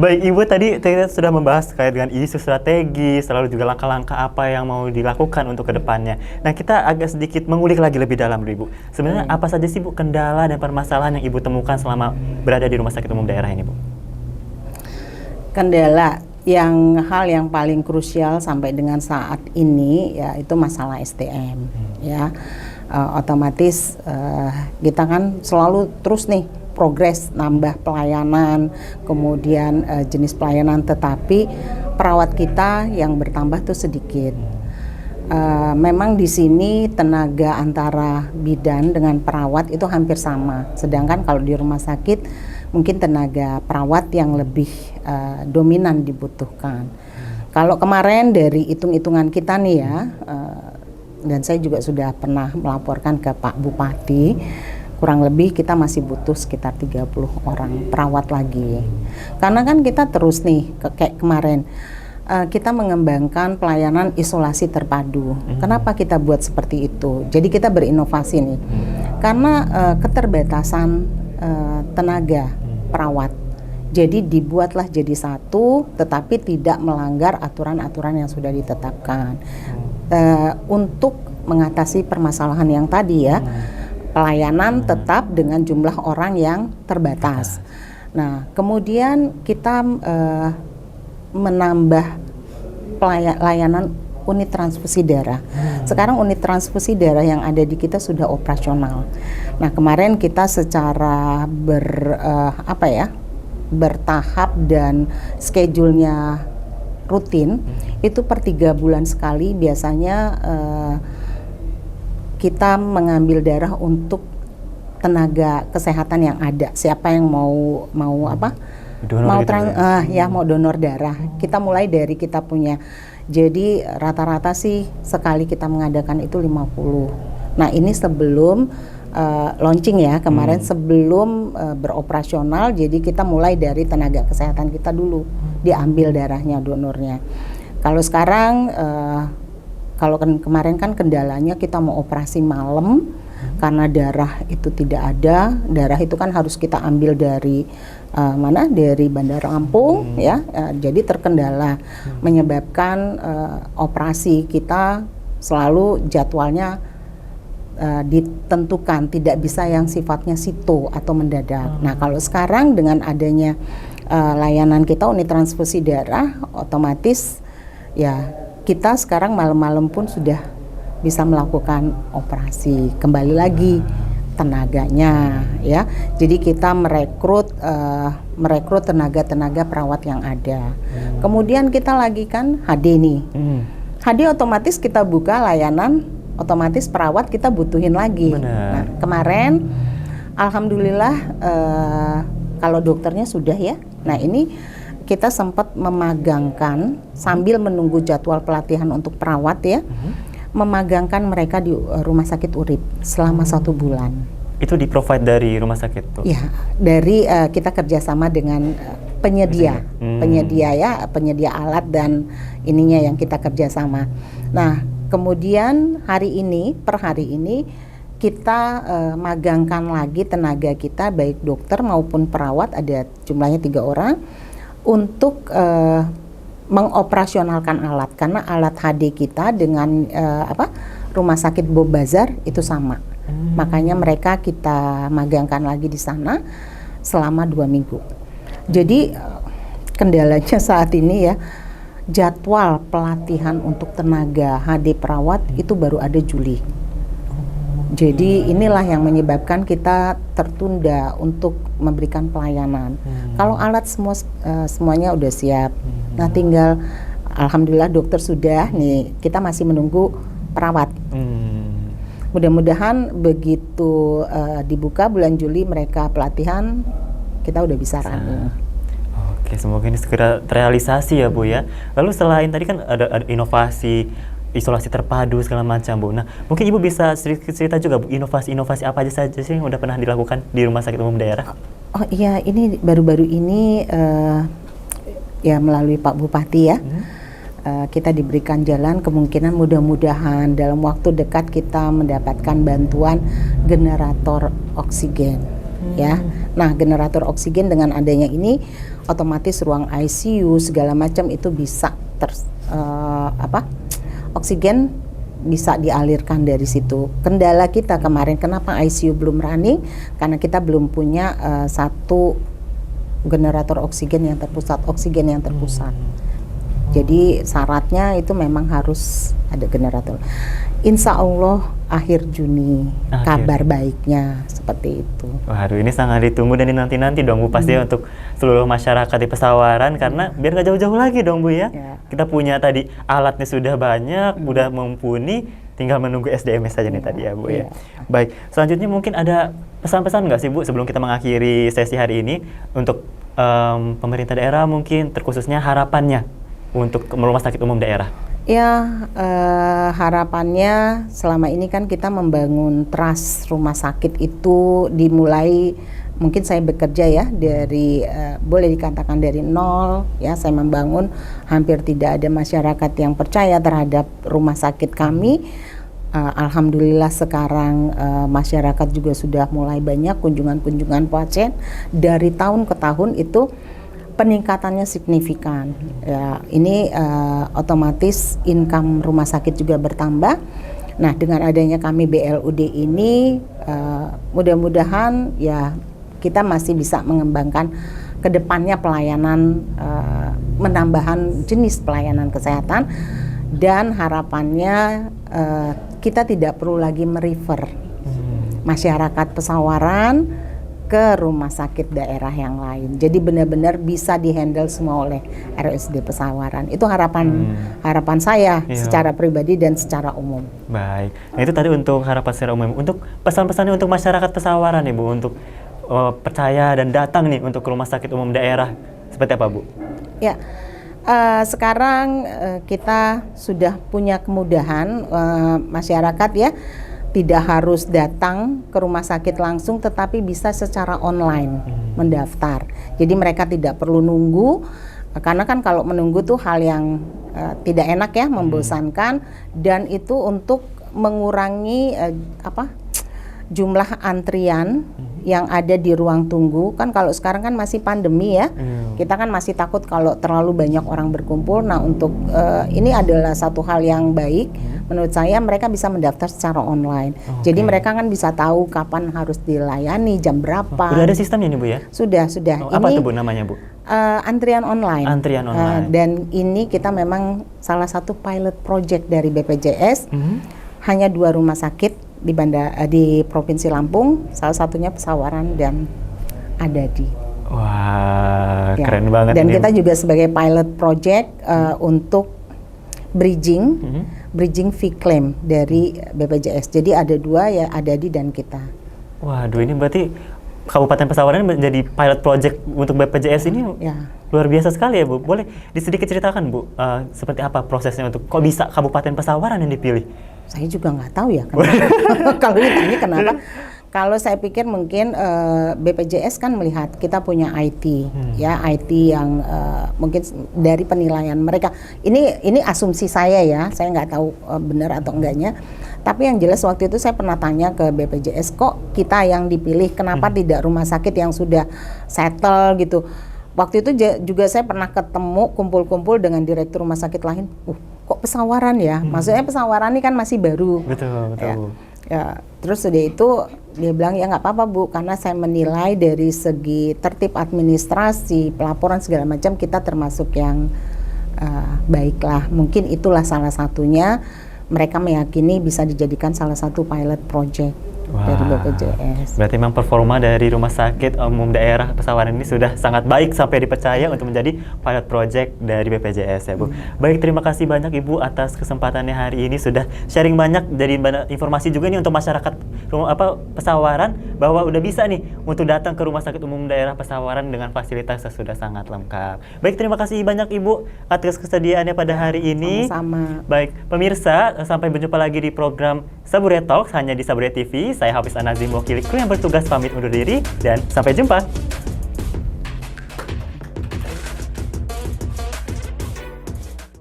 Baik, Ibu tadi kita sudah membahas terkait dengan isu strategis, lalu juga langkah-langkah apa yang mau dilakukan untuk kedepannya. Nah, kita agak sedikit mengulik lagi lebih dalam dulu, Ibu. Sebenarnya apa saja sih, Bu, kendala dan permasalahan yang Ibu temukan selama berada di Rumah Sakit Umum Daerah ini, Bu? Kendala hal yang paling krusial sampai dengan saat ini ya itu masalah SDM ya. Otomatis kita kan selalu terus nih progres nambah pelayanan, kemudian jenis pelayanan, tetapi perawat kita yang bertambah tuh sedikit. Memang di sini tenaga antara bidan dengan perawat itu hampir sama, sedangkan kalau di rumah sakit mungkin tenaga perawat yang lebih dominan dibutuhkan. Kalau kemarin dari hitung-hitungan kita nih ya, dan saya juga sudah pernah melaporkan ke Pak Bupati, kurang lebih kita masih butuh sekitar 30 orang perawat lagi. Karena kan kita terus nih, kayak kemarin, kita mengembangkan pelayanan isolasi terpadu. Kenapa kita buat seperti itu? Jadi kita berinovasi nih, karena keterbatasan tenaga perawat. Jadi dibuatlah jadi satu, tetapi tidak melanggar aturan-aturan yang sudah ditetapkan. Untuk mengatasi permasalahan yang tadi ya, pelayanan tetap dengan jumlah orang yang terbatas. Nah, kemudian kita menambah layanan unit transfusi darah. Sekarang unit transfusi darah yang ada di kita sudah operasional. Nah, kemarin kita secara bertahap dan schedule-nya rutin, itu per 3 bulan sekali biasanya kita mengambil darah untuk tenaga kesehatan yang ada. Siapa yang mau Donor mau donor darah. Kita mulai dari kita punya. Jadi rata-rata sih sekali kita mengadakan itu 50. Nah, ini sebelum launching ya kemarin, sebelum beroperasional. Jadi kita mulai dari tenaga kesehatan kita dulu, diambil darahnya, donornya. Kalau sekarang kalau kemarin kan kendalanya kita mau operasi malam karena darah itu tidak ada. Darah itu kan harus kita ambil dari dari Bandar Lampung ya. Jadi terkendala, menyebabkan operasi kita selalu jadwalnya ditentukan, tidak bisa yang sifatnya situ atau mendadak. Nah, kalau sekarang dengan adanya layanan kita unit transfusi darah, otomatis ya kita sekarang malam-malam pun sudah bisa melakukan operasi. Kembali lagi tenaganya ya. Jadi kita merekrut tenaga-tenaga perawat yang ada. Kemudian kita lagi kan HD nih. HD otomatis kita buka layanan, otomatis perawat kita butuhin lagi. Nah, kemarin alhamdulillah kalau dokternya sudah ya. Nah, ini kita sempat memagangkan sambil menunggu jadwal pelatihan untuk perawat ya. Memagangkan mereka di Rumah Sakit Urip selama 1 bulan. Itu di-provide dari rumah sakit tuh? Ya, dari kita kerjasama dengan penyedia ya, penyedia alat dan ininya yang kita kerjasama. Nah, kemudian per hari ini kita magangkan lagi tenaga kita, baik dokter maupun perawat, ada jumlahnya 3 orang, untuk mengoperasionalkan alat, karena alat HD kita dengan Rumah Sakit Bob Bazar itu sama. Makanya mereka kita magangkan lagi di sana selama 2 minggu. Jadi kendalanya saat ini ya, jadwal pelatihan untuk tenaga HD perawat itu baru ada Juli. Jadi inilah yang menyebabkan kita tertunda untuk memberikan pelayanan. Kalau alat semuanya udah siap. Nah, tinggal alhamdulillah dokter sudah nih, kita masih menunggu perawat. Mudah-mudahan begitu dibuka bulan Juli mereka pelatihan, kita udah bisa running. Oke, semoga ini segera terrealisasi ya Bu ya. Lalu selain tadi kan ada inovasi isolasi terpadu segala macam Bu. Nah, mungkin Ibu bisa cerita juga Bu, inovasi-inovasi apa aja saja sih yang udah pernah dilakukan di Rumah Sakit Umum Daerah? Oh iya, ini baru-baru ini ya melalui Pak Bupati ya. Kita diberikan jalan, kemungkinan mudah-mudahan dalam waktu dekat kita mendapatkan bantuan generator oksigen. ya. Nah, generator oksigen dengan adanya ini otomatis ruang ICU segala macam itu bisa oksigen bisa dialirkan dari situ. Kendala kita kemarin kenapa ICU belum running, karena kita belum punya satu generator oksigen yang terpusat. Jadi syaratnya itu memang harus ada generator. Insya Allah akhir Juni kabar baiknya seperti itu. Waduh, ini sangat ditunggu dan dinanti-nanti dong Bu pasti untuk seluruh masyarakat di Pesawaran karena biar nggak jauh-jauh lagi dong Bu ya. Kita punya tadi alatnya sudah banyak, udah mumpuni, tinggal menunggu SDM saja nih tadi ya Bu ya. Baik, selanjutnya mungkin ada pesan-pesan nggak sih Bu sebelum kita mengakhiri sesi hari ini untuk pemerintah daerah mungkin terkhususnya harapannya untuk rumah sakit umum daerah? Ya, harapannya selama ini kan kita membangun trust rumah sakit itu dimulai, mungkin saya bekerja ya dari boleh dikatakan dari nol ya, saya membangun, hampir tidak ada masyarakat yang percaya terhadap rumah sakit kami. Alhamdulillah sekarang masyarakat juga sudah mulai banyak kunjungan-kunjungan pasien, dari tahun ke tahun itu peningkatannya signifikan. Ya, ini otomatis income rumah sakit juga bertambah. Nah, dengan adanya kami BLUD ini, mudah-mudahan ya kita masih bisa mengembangkan ke depannya pelayanan, menambahan jenis pelayanan kesehatan, dan harapannya kita tidak perlu lagi merefer masyarakat Pesawaran ke rumah sakit daerah yang lain. Jadi benar-benar bisa dihandle semua oleh RSUD Pesawaran. Itu harapan saya secara pribadi dan secara umum. Baik. Nah, itu tadi untuk harapan secara umum. Untuk pesan-pesannya untuk masyarakat Pesawaran nih Bu, untuk percaya dan datang nih untuk rumah sakit umum daerah seperti apa Bu? Ya. Sekarang kita sudah punya kemudahan, masyarakat ya tidak harus datang ke rumah sakit langsung, tetapi bisa secara online mendaftar. Jadi mereka tidak perlu nunggu, karena kan kalau menunggu tuh hal yang tidak enak ya, membosankan, dan itu untuk mengurangi jumlah antrian yang ada di ruang tunggu. Kan kalau sekarang kan masih pandemi ya, kita kan masih takut kalau terlalu banyak orang berkumpul. Nah, untuk ini adalah satu hal yang baik menurut saya, mereka bisa mendaftar secara online. Jadi mereka kan bisa tahu kapan harus dilayani, jam berapa. Udah ada sistemnya nih Bu ya? Sudah. Apa tuh Bu namanya Bu? Antrian online. Antrian online. Dan ini kita memang salah satu pilot project dari BPJS. Hanya 2 rumah sakit di Provinsi Lampung, salah satunya Pesawaran dan Adadi. Wah, keren banget. Dan nih. kita juga sebagai pilot project untuk bridging fee claim dari BPJS. Jadi ada 2 ya, Adadi dan kita. Waduh, ini berarti Kabupaten Pesawaran menjadi pilot project untuk BPJS ini luar biasa sekali ya Bu. Boleh sedikit ceritakan Bu, seperti apa prosesnya untuk kok bisa Kabupaten Pesawaran yang dipilih? Saya juga nggak tahu ya kenapa. Kalau ditanya kenapa. Kalau saya pikir mungkin BPJS kan melihat kita punya IT, ya IT yang mungkin dari penilaian mereka. Ini asumsi saya ya, saya nggak tahu benar atau enggaknya. Tapi yang jelas waktu itu saya pernah tanya ke BPJS, kok kita yang dipilih, kenapa tidak rumah sakit yang sudah settle gitu. Waktu itu juga saya pernah ketemu kumpul-kumpul dengan direktur rumah sakit lain. Kok Pesawaran ya? Maksudnya Pesawaran ini kan masih baru. Betul. Ya, terus udah itu dia bilang ya nggak apa-apa Bu, karena saya menilai dari segi tertib administrasi, pelaporan segala macam kita termasuk yang baiklah. Mungkin itulah salah satunya mereka meyakini bisa dijadikan salah satu pilot project dari BPJS. Berarti memang performa dari Rumah Sakit Umum Daerah Pesawaran ini sudah sangat baik sampai dipercaya untuk menjadi pilot project dari BPJS ya Bu. Baik, terima kasih banyak Ibu atas kesempatannya hari ini, sudah sharing banyak dari informasi juga nih untuk masyarakat Pesawaran bahwa udah bisa nih untuk datang ke Rumah Sakit Umum Daerah Pesawaran dengan fasilitas yang sudah sangat lengkap. Baik, terima kasih banyak Ibu atas kesediaannya pada hari ini. Sama-sama. Baik, pemirsa, sampai berjumpa lagi di program Sabure Talks hanya di Sabure TV. Saya Hafiz Anazim, wakil kru yang bertugas pamit undur diri dan sampai jumpa.